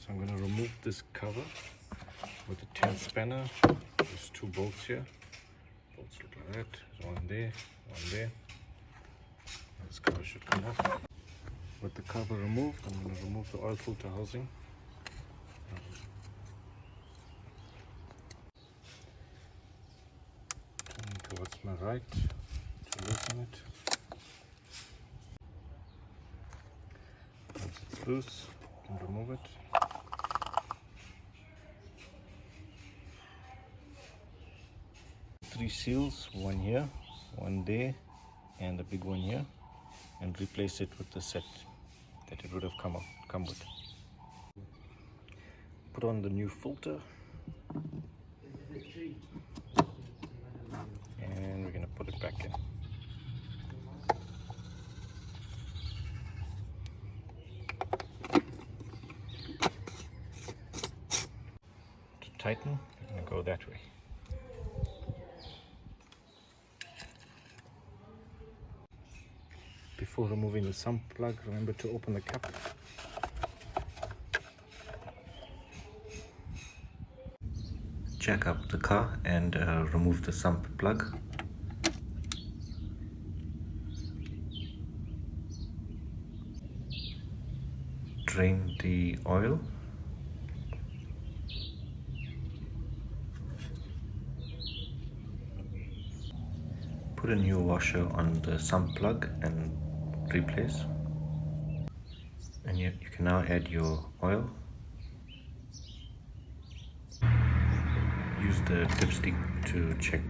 So I'm going to remove this cover with a 10 spanner. There's 2 bolts here. Bolts look like that. There's one there, one there. This cover should come off. With the cover removed, I'm going to remove the oil filter housing. Turning towards my right to loosen it. Once it's loose, you can remove it. Three seals, one here, one there, and a big one here, and replace it with the set that it would have come with. Put on the new filter, and we're going to put it back in. To tighten, we're going to go that way. Before removing the sump plug, remember to open the cap. Jack up the car and remove the sump plug. Drain the oil. Put a new washer on the sump plug and replace. And you can now add your oil. Use the dipstick to check